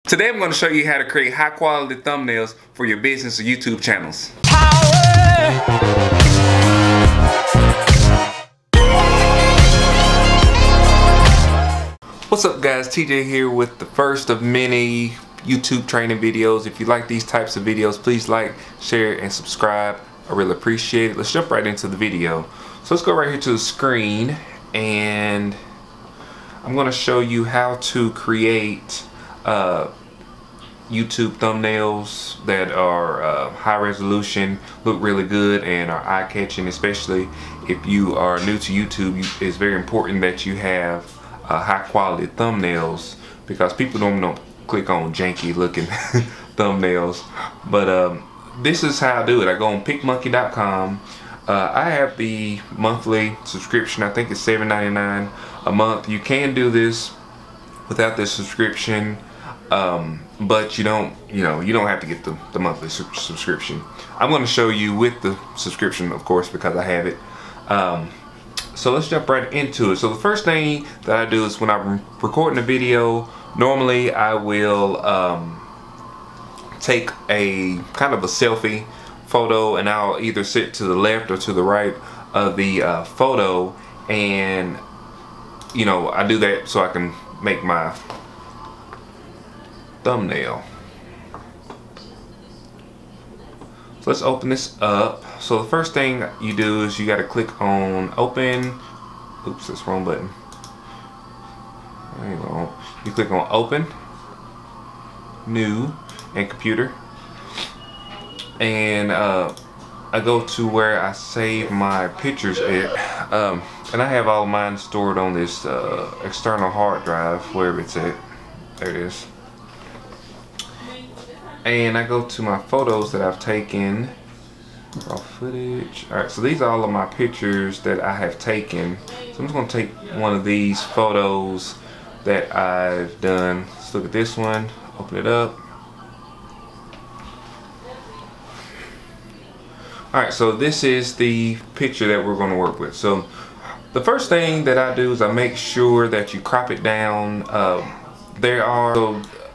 Today I'm going to show you how to create high quality thumbnails for your business or YouTube channels. What's up guys, TJ here with the first of many YouTube training videos. If you like these types of videos, please like, share, and subscribe. I really appreciate it. Let's jump right into the video. So let's go right here to the screen and I'm going to show you how to create YouTube thumbnails that are high resolution, look really good, and are eye-catching. Especially if you are new to YouTube, it's very important that you have high quality thumbnails because people don't click on janky looking thumbnails. But this is how I do it. I go on Picmonkey.com. I have the monthly subscription. I think it's $7.99 a month. You can do this without the subscription, but you don't have to get the monthly subscription. I'm going to show you with the subscription, of course, because I have it. So let's jump right into it. So the first thing that I do is when I'm recording a video, normally I will take a kind of a selfie photo, and I'll either sit to the left or to the right of the photo, and I do that so I can make my thumbnail. So let's open this up. So the first thing you do is you got to click on open. Oops, that's the wrong button. There you go. You click on open, new, and computer, and I go to where I save my pictures at, and I have all of mine stored on this external hard drive, wherever it's at. There it is. And I go to my photos that I've taken, raw footage. Alright, so these are all of my pictures that I have taken. So I'm just going to take one of these photos that I've done. Let's look at this one, open it up. Alright, so this is the picture that we're going to work with. So the first thing that I do is I make sure that you crop it down.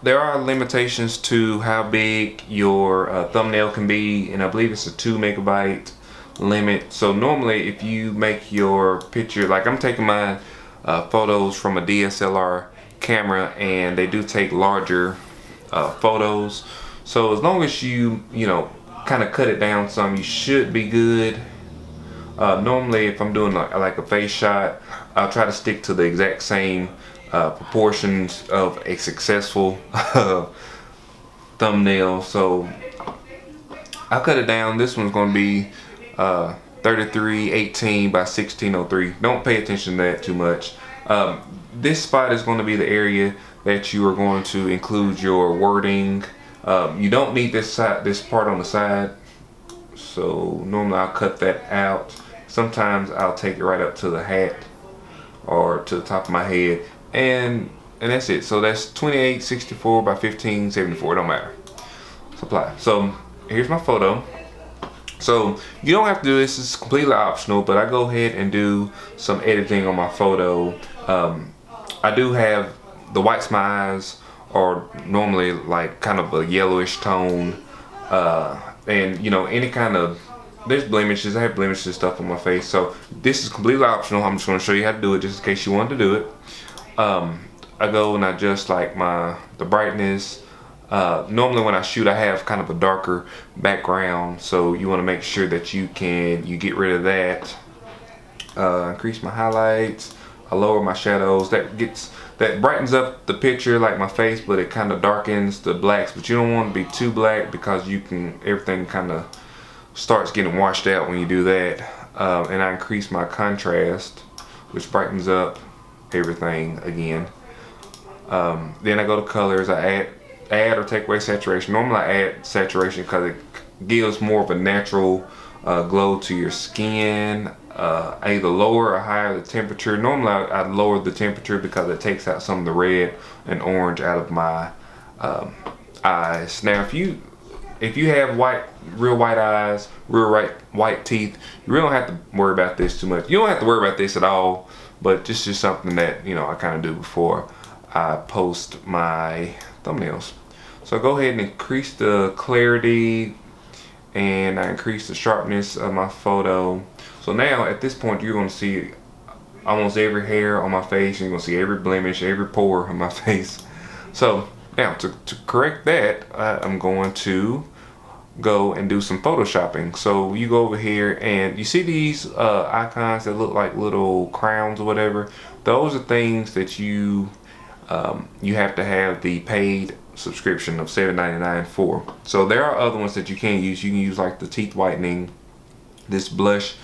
There are limitations to how big your thumbnail can be, and I believe it's a 2 megabyte limit. So normally if you make your picture, like I'm taking my photos from a DSLR camera, and they do take larger photos. So as long as you kind of cut it down some, you should be good. Normally if I'm doing like a face shot, I'll try to stick to the exact same proportions of a successful thumbnail. So I'll cut it down. This one's going to be 3318 by 1603. Don't pay attention to that too much. This spot is going to be the area that you are going to include your wording. You don't need this part on the side, so normally I'll cut that out. Sometimes I'll take it right up to the hat or to the top of my head, and that's it. So that's 2864 by 1574. It don't matter. Apply. So here's my photo. So you don't have to do this. It's completely optional, but I go ahead and do some editing on my photo. I do have the whites of my eyes are normally like kind of a yellowish tone, and any kind of, there's blemishes. I have blemishes and stuff on my face, so this is completely optional. I'm just going to show you how to do it just in case you want to do it. I go and I adjust like the brightness. Normally when I shoot, I have kind of a darker background, so you want to make sure that you get rid of that. Increase my highlights. I lower my shadows. That brightens up the picture like my face, but it kind of darkens the blacks. But you don't want to be too black because everything kind of starts getting washed out when you do that. And I increase my contrast, which brightens up everything again. Then I go to colors. I add or take away saturation. Normally I add saturation because it gives more of a natural glow to your skin. I either lower or higher the temperature. Normally I lower the temperature because it takes out some of the red and orange out of my eyes. Now if you have real white eyes, real white teeth, you really don't have to worry about this too much. You don't have to worry about this at all, but this is something that I kind of do before I post my thumbnails. So go ahead and increase the clarity, and I increase the sharpness of my photo. So now at this point you're going to see almost every hair on my face. You're going to see every blemish, every pore on my face. So now to correct that, I'm going to go and do some photoshopping. So you go over here and you see these icons that look like little crowns or whatever. Those are things that you have to have the paid subscription of $7.99 for. So there are other ones that you can use. You can use like the teeth whitening, this blush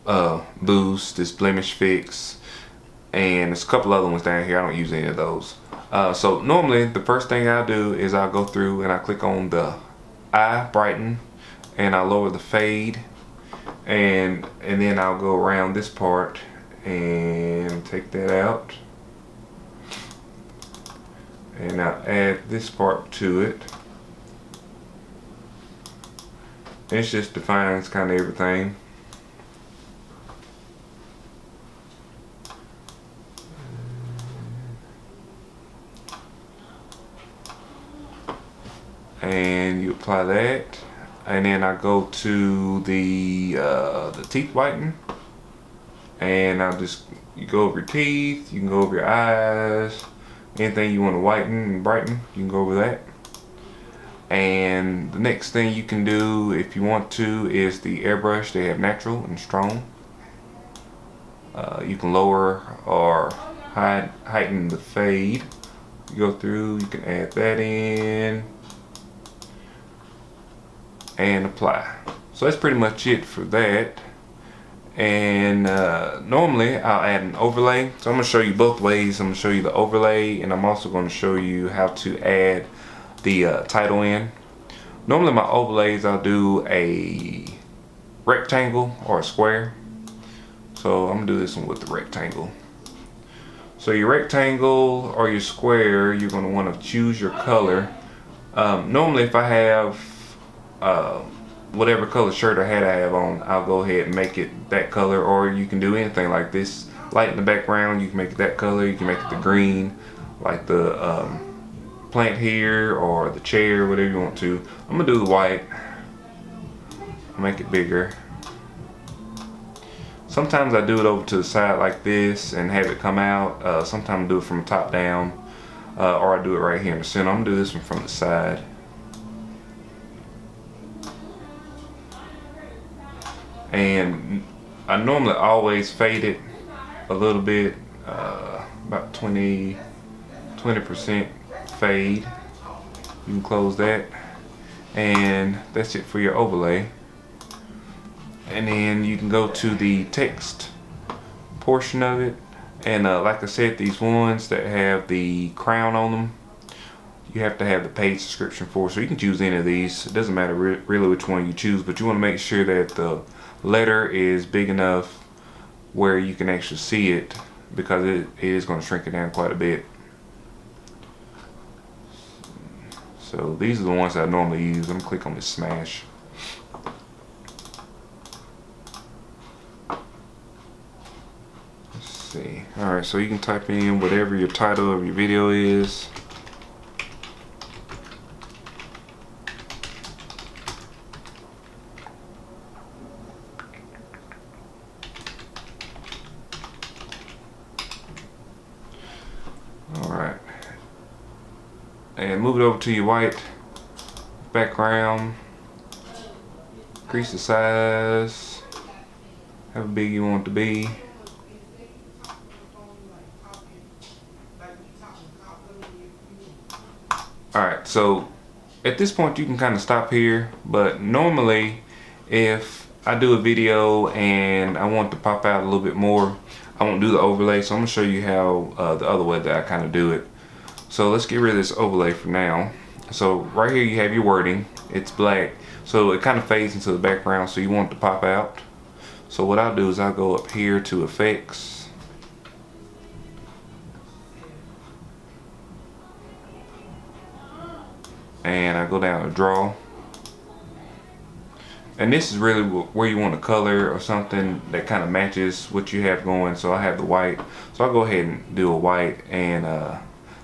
boost, this blemish fix, and there's a couple other ones down here. I don't use any of those. So normally the first thing I do is I'll go through and I click on the eye brighten, and I'll lower the fade, and then I'll go around this part and take that out, and I'll add this part to it. It just defines kind of everything. And you apply that, and then I go to the teeth whiten, and you go over your teeth, you can go over your eyes, anything you want to whiten and brighten, you can go over that. And the next thing you can do if you want to is the airbrush. They have natural and strong. You can lower or heighten the fade. You go through, you can add that in and apply. So that's pretty much it for that. And normally I'll add an overlay. So I'm going to show you both ways. I'm going to show you the overlay, and I'm also going to show you how to add the title in. Normally my overlays, I'll do a rectangle or a square. So I'm going to do this one with the rectangle. So your rectangle or your square, you're going to want to choose your color. Normally if I have whatever color shirt or hat I have on, I'll go ahead and make it that color, or you can do anything like this. Light in the background, you can make it that color. You can make it the green, like the plant here or the chair, whatever you want to. I'm gonna do the white. I'll make it bigger. Sometimes I do it over to the side like this and have it come out. Sometimes I do it from the top down, or I do it right here in the center. I'm gonna do this one from the side. And I normally always fade it a little bit, about 20% fade. You can close that, and that's it for your overlay. And then you can go to the text portion of it, and like I said, these ones that have the crown on them, you have to have the paid subscription for. So you can choose any of these. It doesn't matter really which one you choose, but you want to make sure that the letter is big enough where you can actually see it, because it is going to shrink it down quite a bit. So these are the ones that I normally use. I'm going to click on this smash. Let's see. Alright, so you can type in whatever your title of your video is. Alright, and move it over to your white background. Increase the size, how big you want it to be. Alright, so at this point you can kind of stop here, but normally if I do a video and I want to pop out a little bit more, I won't do the overlay. So I'm going to show you how the other way that I kind of do it. So let's get rid of this overlay for now. So right here you have your wording. It's black, so it kind of fades into the background, so you want it to pop out. So what I'll do is I'll go up here to effects, and I go down to draw. And this is really where you want a color or something that kind of matches what you have going. So I have the white, so I'll go ahead and do a white, and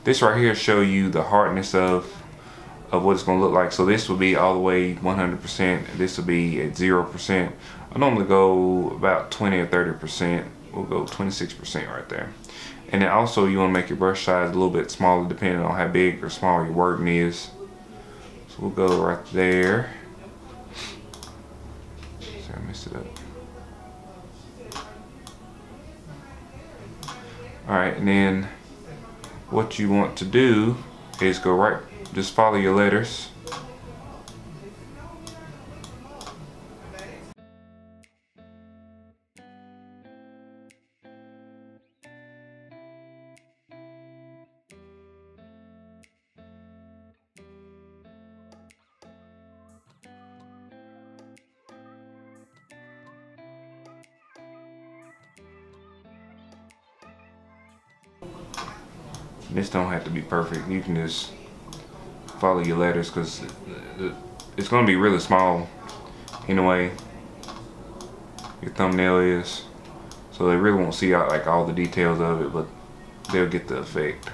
this right here show you the hardness of what it's going to look like. So this will be all the way 100%. This will be at 0%. I normally go about 20 or 30%. We'll go 26% right there. And then also you want to make your brush size a little bit smaller depending on how big or small your wording is. So we'll go right there. Sorry, I messed it up. Alright, and then what you want to do is go right, just follow your letters. This don't have to be perfect. You can just follow your letters because it's going to be really small anyway. Your thumbnail is, so they really won't see out like all the details of it, but they'll get the effect.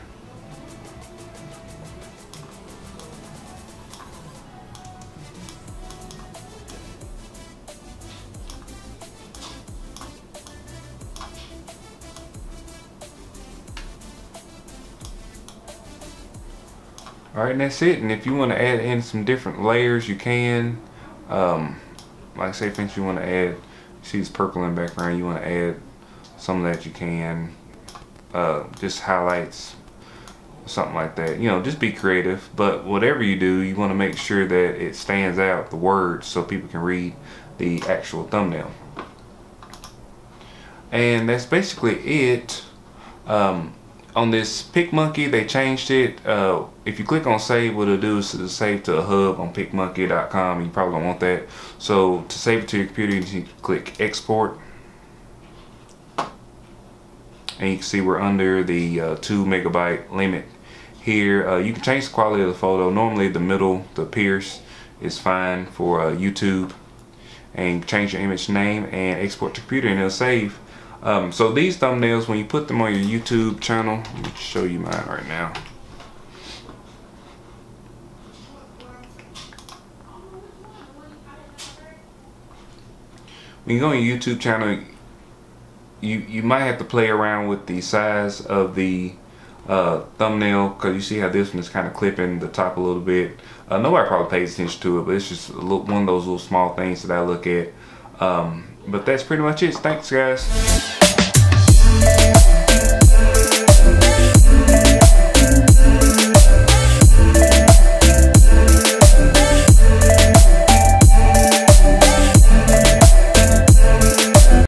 Alright, and that's it. And if you want to add in some different layers, you can. Like say for instance you want to add, you see this purple in the background, you want to add some of that, you can. Just highlights, something like that. You know, just be creative. But whatever you do, you want to make sure that it stands out, the words, so people can read the actual thumbnail. And that's basically it. On this Picmonkey, they changed it. If you click on save, what it'll do is to save to a hub on picmonkey.com. You probably don't want that. So to save it to your computer, you need to click export. And you can see we're under the 2 megabyte limit here. You can change the quality of the photo. Normally the middle, the pierce, is fine for YouTube. And change your image name and export to computer and it'll save. So these thumbnails, when you put them on your YouTube channel, let me show you mine right now. When you go on your YouTube channel, you might have to play around with the size of the thumbnail, because you see how this one is kind of clipping the top a little bit. Nobody probably pays attention to it, but it's just one of those little small things that I look at. But that's pretty much it. Thanks, guys.